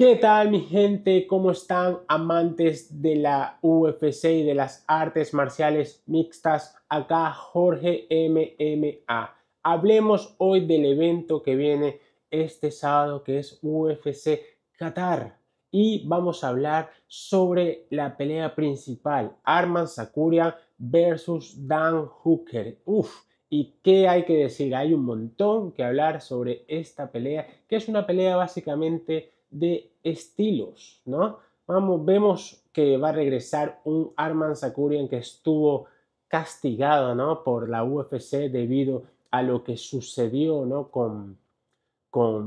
¿Qué tal, mi gente? ¿Cómo están, amantes de la UFC y de las artes marciales mixtas? Acá Jorge MMA. Hablemos hoy del evento que viene este sábado, que es UFC Qatar. Y vamos a hablar sobre la pelea principal, Arman Tsarukyan versus Dan Hooker. Uf, ¿y qué hay que decir? Hay un montón que hablar sobre esta pelea, que es una pelea básicamente de estilos, ¿no? Vemos que va a regresar un Arman Tsarukyan que estuvo castigado, ¿no? Por la UFC debido a lo que sucedió, ¿no? Con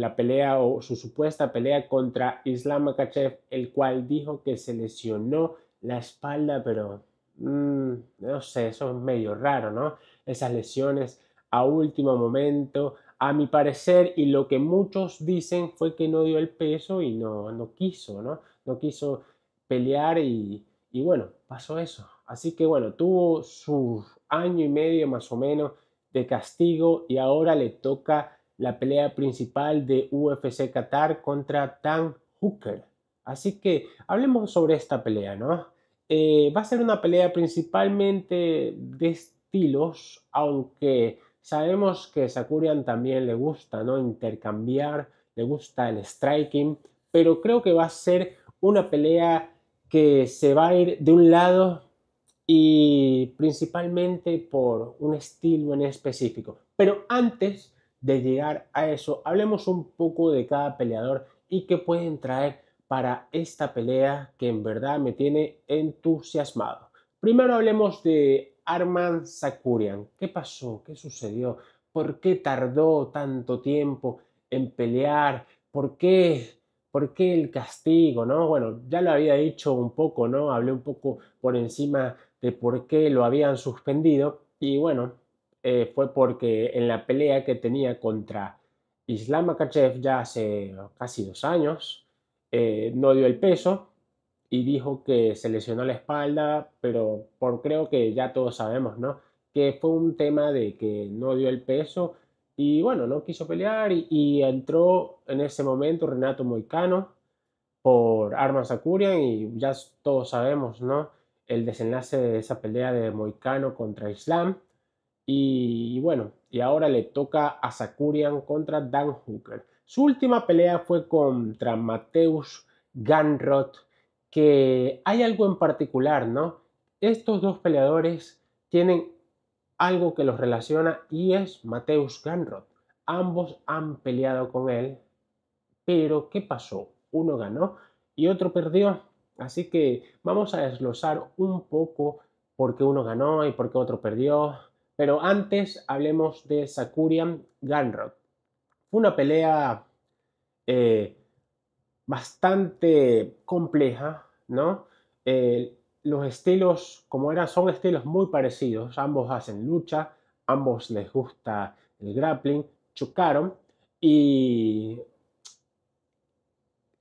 la pelea o su supuesta pelea contra Islam Makhachev, el cual dijo que se lesionó la espalda, pero no sé, eso es medio raro, ¿no? Esas lesiones a último momento, a mi parecer, y lo que muchos dicen fue que no dio el peso y no quiso, ¿no? No quiso pelear y bueno, pasó eso. Así que bueno, tuvo su año y medio más o menos de castigo y ahora le toca la pelea principal de UFC Qatar contra Dan Hooker. Así que hablemos sobre esta pelea, ¿no? Va a ser una pelea principalmente de estilos, aunque sabemos que Tsarukyan también le gusta, ¿no? Intercambiar, le gusta el striking, pero creo que va a ser una pelea que se va a ir de un lado y principalmente por un estilo en específico. Pero antes de llegar a eso, hablemos un poco de cada peleador y qué pueden traer para esta pelea que en verdad me tiene entusiasmado. Primero hablemos de Arman Tsarukyan. ¿Qué pasó? ¿Qué sucedió? ¿Por qué tardó tanto tiempo en pelear? ¿Por qué el castigo? ¿No? Bueno, ya lo había dicho un poco, ¿no? Hablé un poco por encima de por qué lo habían suspendido y bueno, fue porque en la pelea que tenía contra Islam Makhachev ya hace casi 2 años, no dio el peso y dijo que se lesionó la espalda, pero creo que ya todos sabemos, ¿no? Que fue un tema de que no dio el peso y bueno, no quiso pelear y entró en ese momento Renato Moicano por Arman Tsarukyan y ya todos sabemos, ¿no? El desenlace de esa pelea de Moicano contra Islam. Y bueno, y ahora le toca a Tsarukyan contra Dan Hooker. Su última pelea fue contra Mateusz Gamrot, que hay algo en particular, ¿no? Estos dos peleadores tienen algo que los relaciona y es Mateusz Gamrot. Ambos han peleado con él, pero ¿qué pasó? Uno ganó y otro perdió. Así que vamos a desglosar un poco por qué uno ganó y por qué otro perdió. Pero antes hablemos de Tsarukyan Gamrot. Fue una pelea eh, bastante compleja, ¿no? Los estilos, como eran, son estilos muy parecidos. Ambos hacen lucha, ambos les gusta el grappling, chocaron y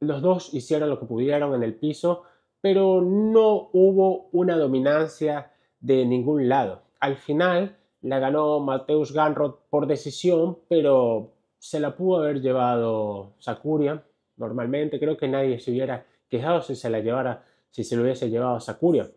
los dos hicieron lo que pudieron en el piso, pero no hubo una dominancia de ningún lado. Al final la ganó Mateusz Gamrot por decisión, pero se la pudo haber llevado Tsarukyan. Normalmente creo que nadie se hubiera quejado si se lo hubiese llevado Tsarukyan.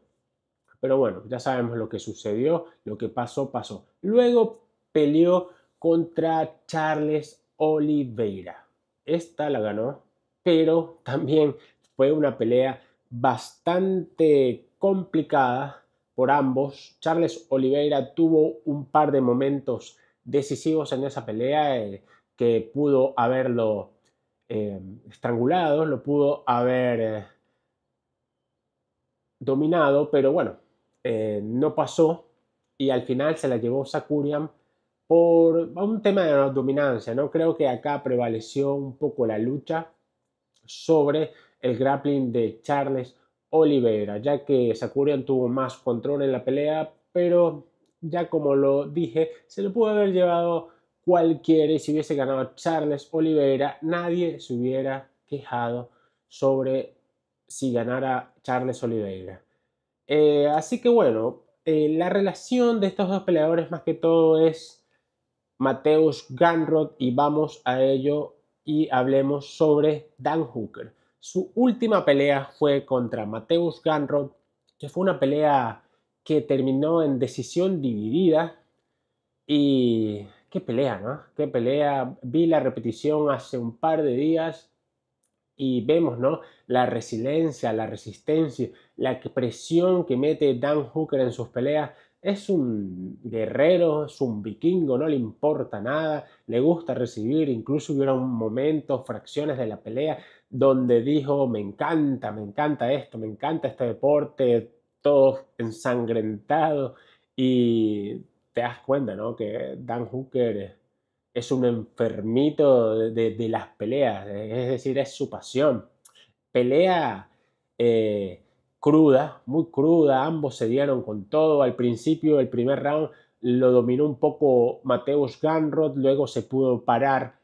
Pero bueno, ya sabemos lo que sucedió, lo que pasó, pasó. Luego peleó contra Charles Oliveira. Esta la ganó, pero también fue una pelea bastante complicada por ambos. Charles Oliveira tuvo un par de momentos decisivos en esa pelea que pudo haberlo estrangulado, lo pudo haber dominado, pero bueno, no pasó y al final se la llevó Tsarukyan por un tema de dominancia, ¿no? Creo que acá prevaleció un poco la lucha sobre el grappling de Charles Oliveira, ya que Tsarukyan tuvo más control en la pelea, pero ya como lo dije, se lo pudo haber llevado cualquiera y si hubiese ganado Charles Oliveira, nadie se hubiera quejado sobre si ganara Charles Oliveira. Así que bueno, la relación de estos dos peleadores más que todo es Mateusz Gamrot y vamos a ello y hablemos sobre Dan Hooker. Su última pelea fue contra Mateusz Gamrot, que fue una pelea que terminó en decisión dividida. Y qué pelea, ¿no? Qué pelea. Vi la repetición hace un par de días y vemos, ¿no? La resiliencia, la resistencia, la presión que mete Dan Hooker en sus peleas. Es un guerrero, es un vikingo, no le importa nada, le gusta recibir. Incluso hubieron momentos, fracciones de la pelea donde dijo, me encanta esto, me encanta este deporte, todo ensangrentado. Y te das cuenta, ¿no? Que Dan Hooker es un enfermito de las peleas, es decir, es su pasión. Pelea eh, cruda, muy cruda, ambos se dieron con todo. Al principio, el primer round lo dominó un poco Mateusz Gamrot, luego se pudo parar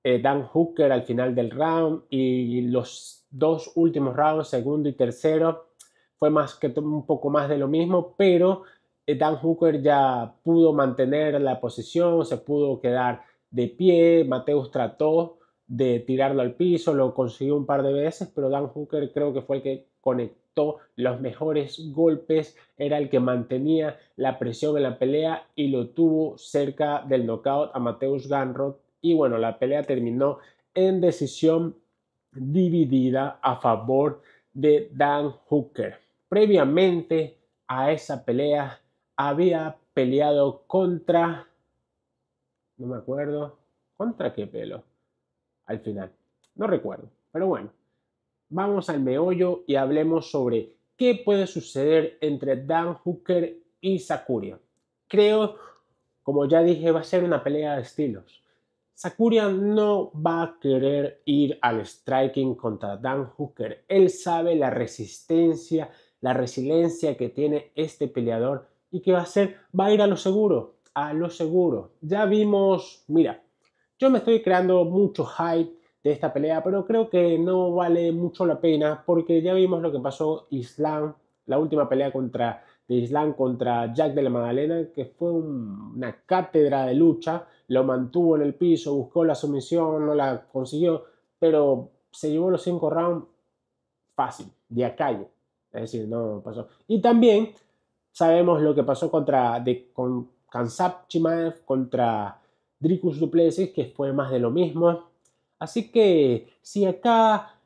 Dan Hooker al final del round y los dos últimos rounds, segundo y tercero, fue más que un poco más de lo mismo, pero Dan Hooker ya pudo mantener la posición, se pudo quedar de pie. Mateusz trató de tirarlo al piso, lo consiguió un par de veces, pero Dan Hooker creo que fue el que conectó los mejores golpes, era el que mantenía la presión en la pelea y lo tuvo cerca del knockout a Mateusz Gamrot. Y bueno, la pelea terminó en decisión dividida a favor de Dan Hooker. Previamente a esa pelea había peleado contra, no me acuerdo, ¿contra qué pelo? Al final, no recuerdo, pero bueno, vamos al meollo y hablemos sobre qué puede suceder entre Dan Hooker y Sakuria. Creo, como ya dije, va a ser una pelea de estilos. Sakuria no va a querer ir al striking contra Dan Hooker. Él sabe la resistencia, la resiliencia que tiene este peleador y que va a hacer, va a ir a lo seguro, a lo seguro. Ya vimos, mira, yo me estoy creando mucho hype de esta pelea, pero creo que no vale mucho la pena porque ya vimos lo que pasó Islam, la última pelea de Islam contra Jack de la Magdalena, que fue una cátedra de lucha, lo mantuvo en el piso, buscó la sumisión, no la consiguió, pero se llevó los 5 rounds fácil, de a calle, es decir, no pasó. Y también sabemos lo que pasó con Khamzat Chimaev contra Dricus du Plessis, que fue más de lo mismo. Así que si acá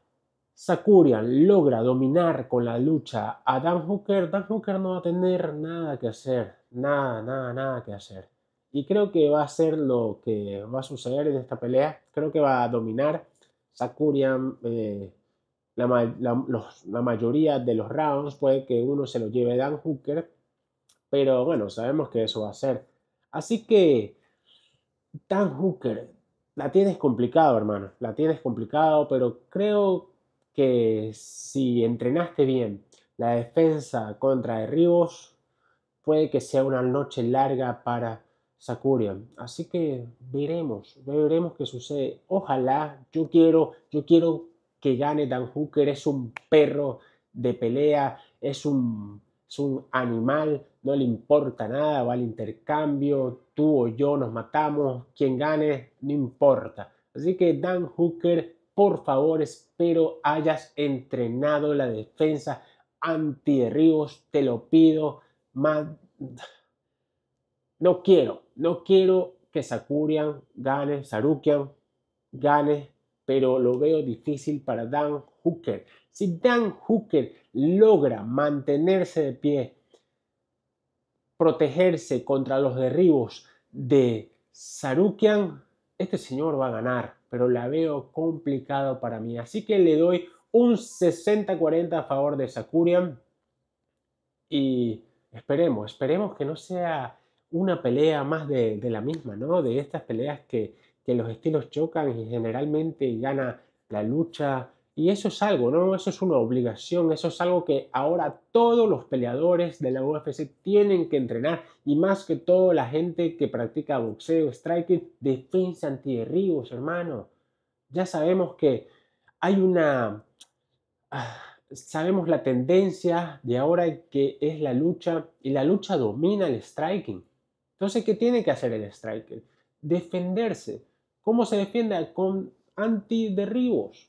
Sakurian logra dominar con la lucha a Dan Hooker no va a tener nada que hacer, nada que hacer. Y creo que va a ser lo que va a suceder en esta pelea. Creo que va a dominar Sakurian la mayoría de los rounds. Puede que uno se lo lleve Dan Hooker, pero bueno, sabemos que eso va a ser. Así que Dan Hooker, la tienes complicado, hermano. La tienes complicado, pero creo que si entrenaste bien la defensa contra derribos, puede que sea una noche larga para Sakurian. Así que veremos qué sucede. Ojalá, yo quiero que gane Dan Hooker. Es un perro de pelea, es un animal, no le importa nada, va al intercambio, tú o yo nos matamos, quien gane, no importa. Así que Dan Hooker, por favor, espero hayas entrenado la defensa antiderribos, te lo pido. Más, no quiero que Sarukian gane, pero lo veo difícil para Dan Hooker. Si Dan Hooker logra mantenerse de pie, protegerse contra los derribos de Sarukian, este señor va a ganar, pero la veo complicado para mí. Así que le doy un 60-40 a favor de Sakurian y esperemos que no sea una pelea más de la misma, ¿no? De estas peleas que los estilos chocan y generalmente gana la lucha. Y eso es algo, ¿no? Eso es una obligación, eso es algo que ahora todos los peleadores de la UFC tienen que entrenar y más que todo la gente que practica boxeo, striking, defensa antiderribos, hermano. Ya sabemos que hay sabemos la tendencia de ahora que es la lucha y la lucha domina el striking. Entonces, ¿qué tiene que hacer el striker? Defenderse. ¿Cómo se defiende? Con antiderribos.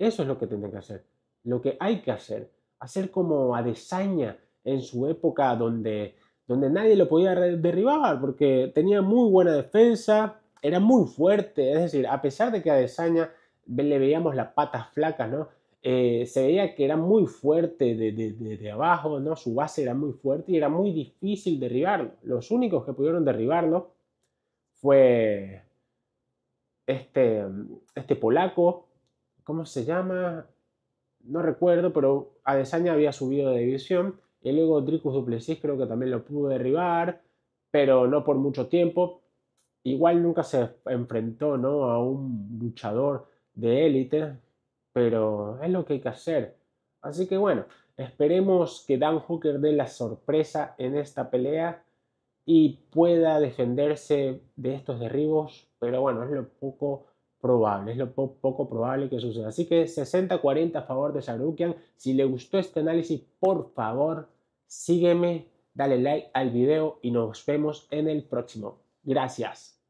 Eso es lo que tienen que hacer. Lo que hay que hacer. Hacer como Adesanya en su época donde nadie lo podía derribar porque tenía muy buena defensa, era muy fuerte. Es decir, a pesar de que a Adesanya le veíamos las patas flacas, ¿no? Se veía que era muy fuerte de abajo, ¿no? Su base era muy fuerte y era muy difícil derribarlo. Los únicos que pudieron derribarlo fue este, este polaco, ¿cómo se llama? No recuerdo, pero Adesanya había subido de división y luego Dricus du Plessis creo que también lo pudo derribar, pero no por mucho tiempo. Igual nunca se enfrentó, ¿no?, a un luchador de élite, pero es lo que hay que hacer. Así que bueno, esperemos que Dan Hooker dé la sorpresa en esta pelea y pueda defenderse de estos derribos, pero bueno, es lo poco probable, es lo poco probable que suceda. Así que 60-40 a favor de Sarukian. Si le gustó este análisis, por favor, sígueme, dale like al video y nos vemos en el próximo. Gracias.